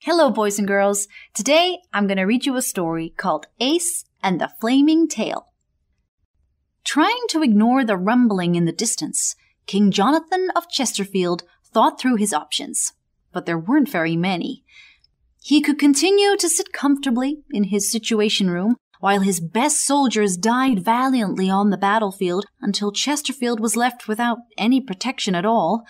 Hello, boys and girls. Today, I'm going to read you a story called Ace and the Flaming Tail. Trying to ignore the rumbling in the distance, King Jonathan of Chesterfield thought through his options, but there weren't very many. He could continue to sit comfortably in his situation room while his best soldiers died valiantly on the battlefield until Chesterfield was left without any protection at all.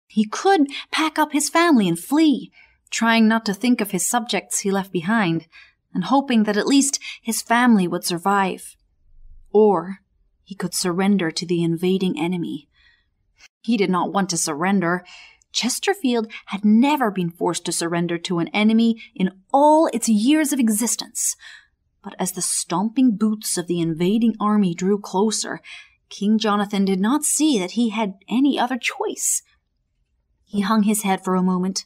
He could pack up his family and flee, trying not to think of his subjects he left behind, and hoping that at least his family would survive. Or he could surrender to the invading enemy. He did not want to surrender. Chesterfield had never been forced to surrender to an enemy in all its years of existence. But as the stomping boots of the invading army drew closer, King Jonathan did not see that he had any other choice. He hung his head for a moment,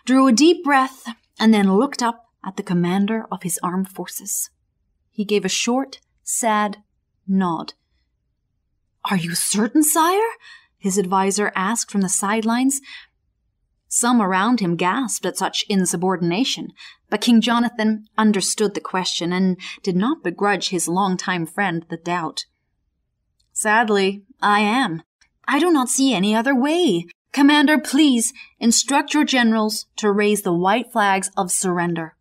drew a deep breath, and then looked up at the commander of his armed forces. He gave a short, sad nod. "Are you certain, sire?" his advisor asked from the sidelines. Some around him gasped at such insubordination, but King Jonathan understood the question and did not begrudge his longtime friend the doubt. "Sadly, I am. I do not see any other way. Commander, please instruct your generals to raise the white flags of surrender,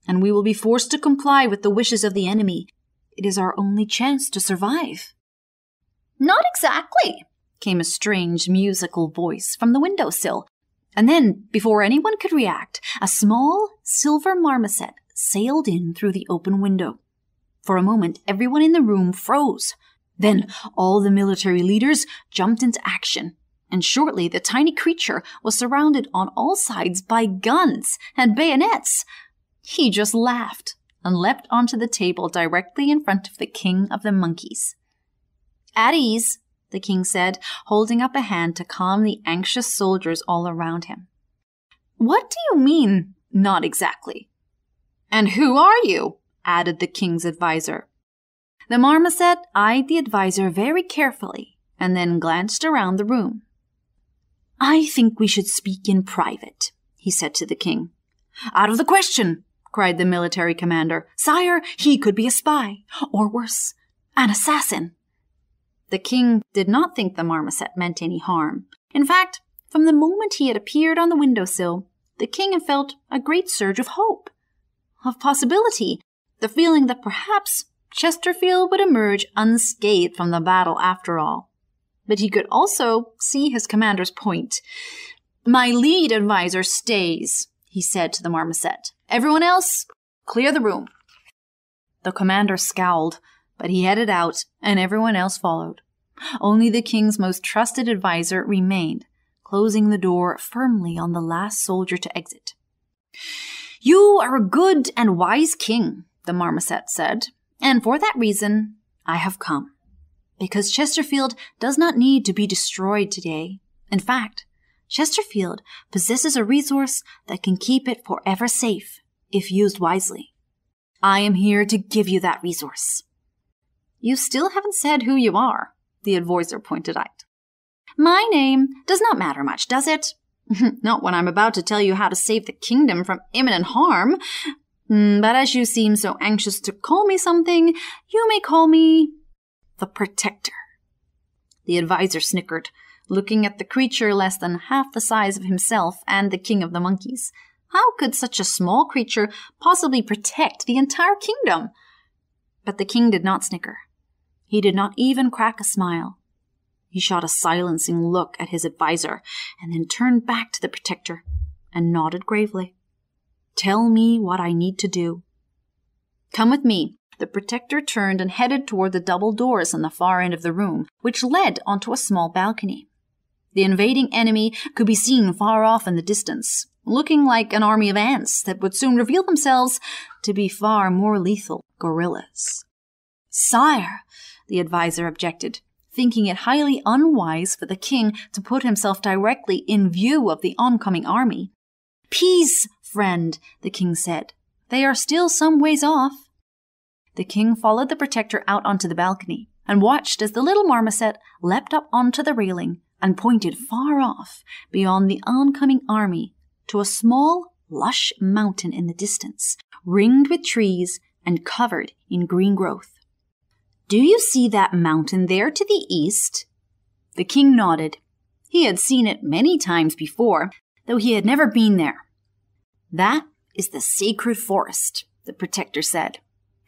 and we will be forced to comply with the wishes of the enemy. It is our only chance to survive." "Not exactly," came a strange musical voice from the windowsill, and then, before anyone could react, a small silver marmoset sailed in through the open window. For a moment, everyone in the room froze. Then all the military leaders jumped into action, and shortly the tiny creature was surrounded on all sides by guns and bayonets. He just laughed and leapt onto the table directly in front of the king of the monkeys. "At ease," the king said, holding up a hand to calm the anxious soldiers all around him. "What do you mean, not exactly?" "And who are you?" added the king's advisor. The marmoset eyed the advisor very carefully and then glanced around the room. "I think we should speak in private," he said to the king. "Out of the question!" cried the military commander. "Sire, he could be a spy, or worse, an assassin." The king did not think the marmoset meant any harm. In fact, from the moment he had appeared on the windowsill, the king had felt a great surge of hope, of possibility, the feeling that perhaps Chesterfield would emerge unscathed from the battle after all. But he could also see his commander's point. "My lead advisor stays," he said to the marmoset. "Everyone else, clear the room." The commander scowled, but he headed out, and everyone else followed. Only the king's most trusted advisor remained, closing the door firmly on the last soldier to exit. "You are a good and wise king," the marmoset said, "and for that reason I have come. Because Chesterfield does not need to be destroyed today. In fact, Chesterfield possesses a resource that can keep it forever safe, if used wisely. I am here to give you that resource." "You still haven't said who you are," the advisor pointed out. "My name does not matter much, does it? Not when I'm about to tell you how to save the kingdom from imminent harm. But as you seem so anxious to call me something, you may call me the Protector." The advisor snickered, looking at the creature less than half the size of himself and the king of the monkeys. How could such a small creature possibly protect the entire kingdom? But the king did not snicker. He did not even crack a smile. He shot a silencing look at his advisor and then turned back to the Protector and nodded gravely. "Tell me what I need to do." "Come with me." The Protector turned and headed toward the double doors on the far end of the room, which led onto a small balcony. The invading enemy could be seen far off in the distance, looking like an army of ants that would soon reveal themselves to be far more lethal gorillas. "Sire," the advisor objected, thinking it highly unwise for the king to put himself directly in view of the oncoming army. "Peace, friend," the king said. "They are still some ways off." The king followed the Protector out onto the balcony and watched as the little marmoset leapt up onto the railing and pointed far off, beyond the oncoming army, to a small lush mountain in the distance, ringed with trees and covered in green growth. "Do you see that mountain there to the east?" The king nodded. He had seen it many times before, though he had never been there. "That is the sacred forest," the protector said.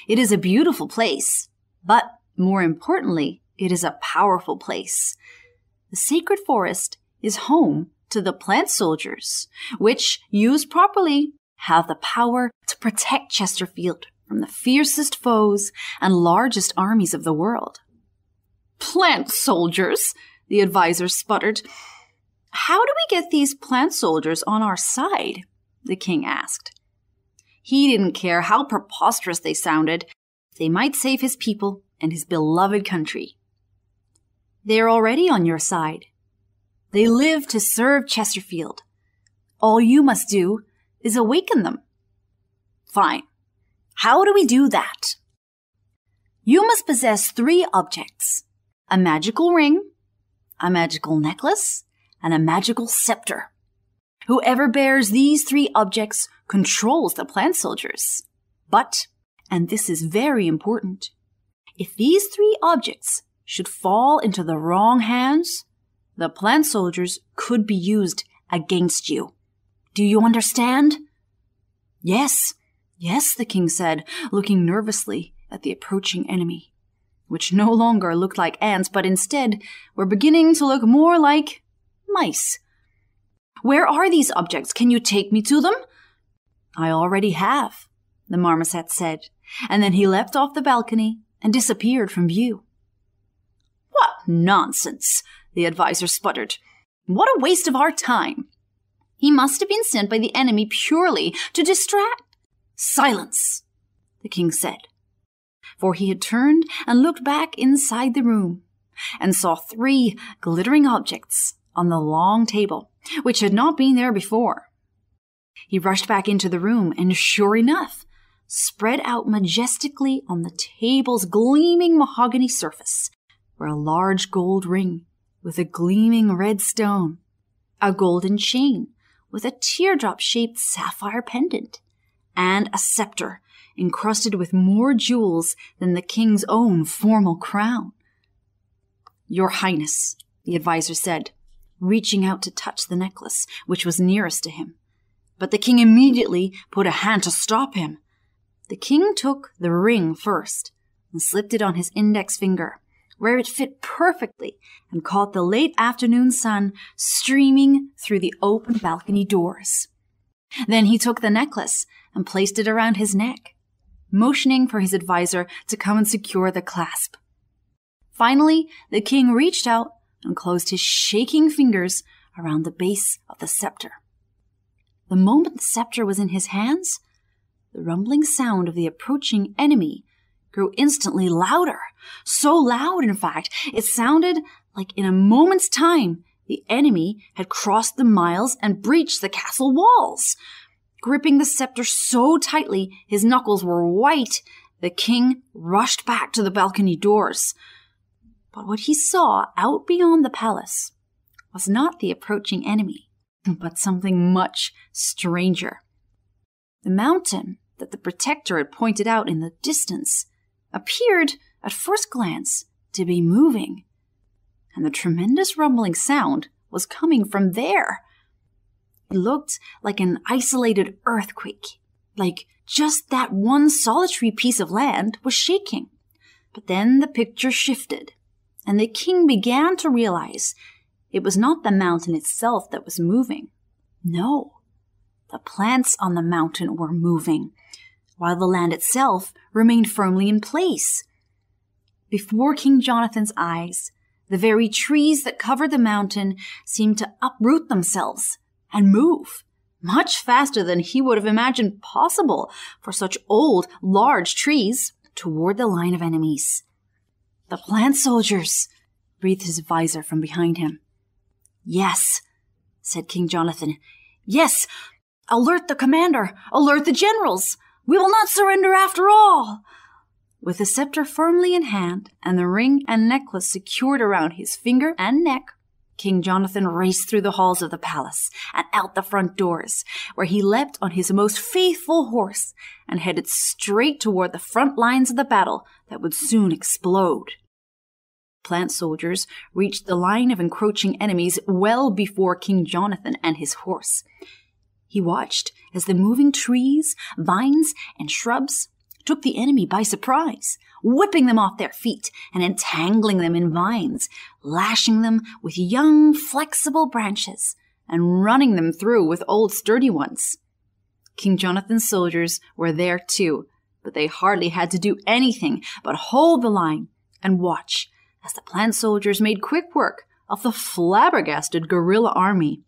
"It is a beautiful place, but more importantly, it is a powerful place. The sacred forest is home to the plant soldiers, which, used properly, have the power to protect Chesterfield from the fiercest foes and largest armies of the world." "Plant soldiers?" the advisor sputtered. "How do we get these plant soldiers on our side?" the king asked. He didn't care how preposterous they sounded. They might save his people and his beloved country. "They are already on your side. They live to serve Chesterfield. All you must do is awaken them." "Fine. How do we do that?" "You must possess 3 objects: a magical ring, a magical necklace, and a magical scepter. Whoever bears these 3 objects controls the plant soldiers. But, and this is very important, if these 3 objects should fall into the wrong hands, the plant soldiers could be used against you. Do you understand?" "Yes, yes," the king said, looking nervously at the approaching enemy, which no longer looked like ants, but instead were beginning to look more like mice. "Where are these objects? Can you take me to them?" "I already have," the marmoset said, and then he leapt off the balcony and disappeared from view. "What nonsense!" the advisor sputtered. "What a waste of our time! He must have been sent by the enemy purely to distract—" "Silence!" the king said, for he had turned and looked back inside the room and saw 3 glittering objects on the long table, which had not been there before. He rushed back into the room, and sure enough, spread out majestically on the table's gleaming mahogany surface were a large gold ring with a gleaming red stone, a golden chain with a teardrop-shaped sapphire pendant, and a scepter encrusted with more jewels than the king's own formal crown. "Your Highness," the advisor said, reaching out to touch the necklace, which was nearest to him. But the king immediately put a hand to stop him. The king took the ring first and slipped it on his index finger, where it fit perfectly and caught the late afternoon sun streaming through the open balcony doors. Then he took the necklace and placed it around his neck, motioning for his advisor to come and secure the clasp. Finally, the king reached out and closed his shaking fingers around the base of the scepter. The moment the scepter was in his hands, the rumbling sound of the approaching enemy grew instantly louder. So loud, in fact, it sounded like in a moment's time the enemy had crossed the miles and breached the castle walls. Gripping the scepter so tightly his knuckles were white, the king rushed back to the balcony doors. But what he saw out beyond the palace was not the approaching enemy, but something much stranger. The mountain that the protector had pointed out in the distance appeared, at first glance, to be moving, and the tremendous rumbling sound was coming from there. It looked like an isolated earthquake, like just that one solitary piece of land was shaking. But then the picture shifted, and the king began to realize it was not the mountain itself that was moving. No, the plants on the mountain were moving, while the land itself remained firmly in place. Before King Jonathan's eyes, the very trees that covered the mountain seemed to uproot themselves and move, much faster than he would have imagined possible for such old, large trees, toward the line of enemies. "The plant soldiers," breathed his advisor from behind him. "Yes," said King Jonathan. "Yes, alert the commander, alert the generals. We will not surrender after all." With the scepter firmly in hand and the ring and necklace secured around his finger and neck, King Jonathan raced through the halls of the palace and out the front doors, where he leapt on his most faithful horse and headed straight toward the front lines of the battle that would soon explode. Plant soldiers reached the line of encroaching enemies well before King Jonathan and his horse. He watched as the moving trees, vines, and shrubs took the enemy by surprise, whipping them off their feet and entangling them in vines, lashing them with young, flexible branches, and running them through with old, sturdy ones. King Jonathan's soldiers were there too, but they hardly had to do anything but hold the line and watch as the plant soldiers made quick work of the flabbergasted guerrilla army.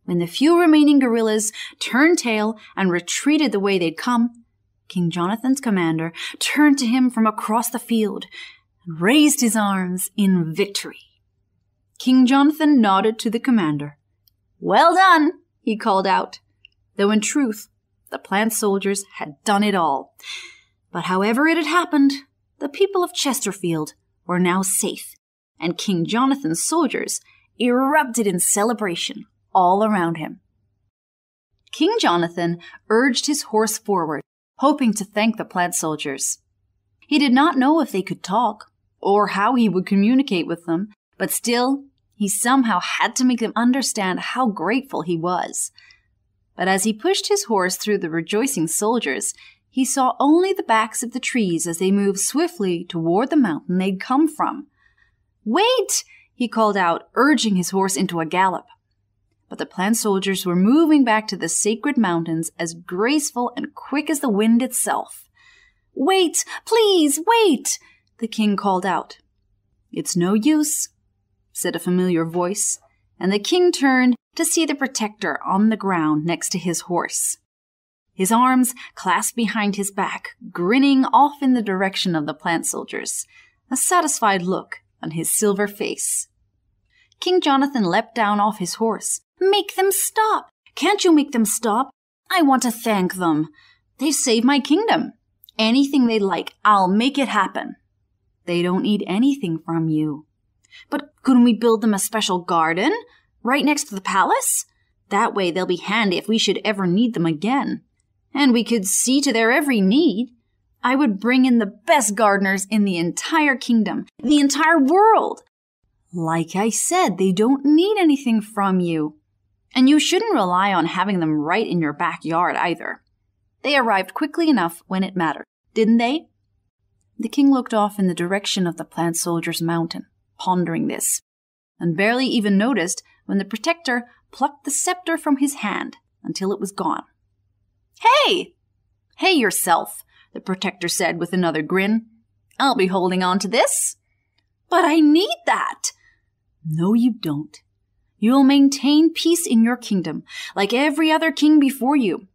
When the few remaining guerrillas turned tail and retreated the way they'd come, King Jonathan's commander turned to him from across the field and raised his arms in victory. King Jonathan nodded to the commander. "Well done," he called out, though in truth the plant soldiers had done it all. But however it had happened, the people of Chesterfield were now safe, and King Jonathan's soldiers erupted in celebration all around him. King Jonathan urged his horse forward, hoping to thank the plant soldiers. He did not know if they could talk, or how he would communicate with them, but still, he somehow had to make them understand how grateful he was. But as he pushed his horse through the rejoicing soldiers, he saw only the backs of the trees as they moved swiftly toward the mountain they'd come from. "Wait!" he called out, urging his horse into a gallop. But the plant soldiers were moving back to the sacred mountains as graceful and quick as the wind itself. "Wait! Please, wait!" the king called out. "It's no use," said a familiar voice, and the king turned to see the protector on the ground next to his horse. His arms clasped behind his back, grinning off in the direction of the plant soldiers, a satisfied look on his silver face. King Jonathan leapt down off his horse. "Make them stop! Can't you make them stop? I want to thank them. They've saved my kingdom. Anything they like, I'll make it happen." "They don't need anything from you." "But couldn't we build them a special garden right next to the palace? That way they'll be handy if we should ever need them again. And we could see to their every need. I would bring in the best gardeners in the entire kingdom, the entire world." "Like I said, they don't need anything from you. And you shouldn't rely on having them right in your backyard either. They arrived quickly enough when it mattered, didn't they?" The king looked off in the direction of the plant soldiers' mountain, pondering this, and barely even noticed when the protector plucked the scepter from his hand until it was gone. "Hey! Hey yourself," the protector said with another grin. "I'll be holding on to this." "But I need that." "No, you don't. You'll maintain peace in your kingdom, like every other king before you.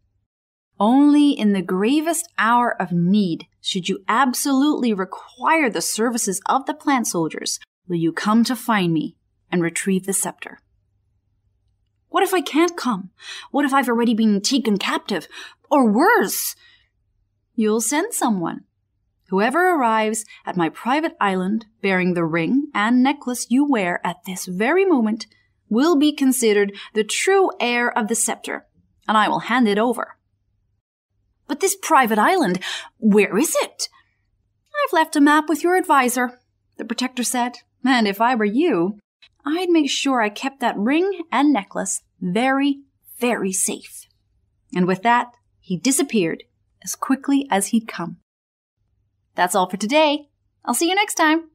Only in the gravest hour of need should you absolutely require the services of the plant soldiers will you come to find me and retrieve the scepter." "What if I can't come? What if I've already been taken captive? Or worse?" "You'll send someone. Whoever arrives at my private island bearing the ring and necklace you wear at this very moment will be considered the true heir of the scepter, and I will hand it over." "But this private island, where is it?" "I've left a map with your advisor," the protector said, "and if I were you, I'd make sure I kept that ring and necklace very, very safe." And with that, he disappeared as quickly as he'd come. That's all for today. I'll see you next time.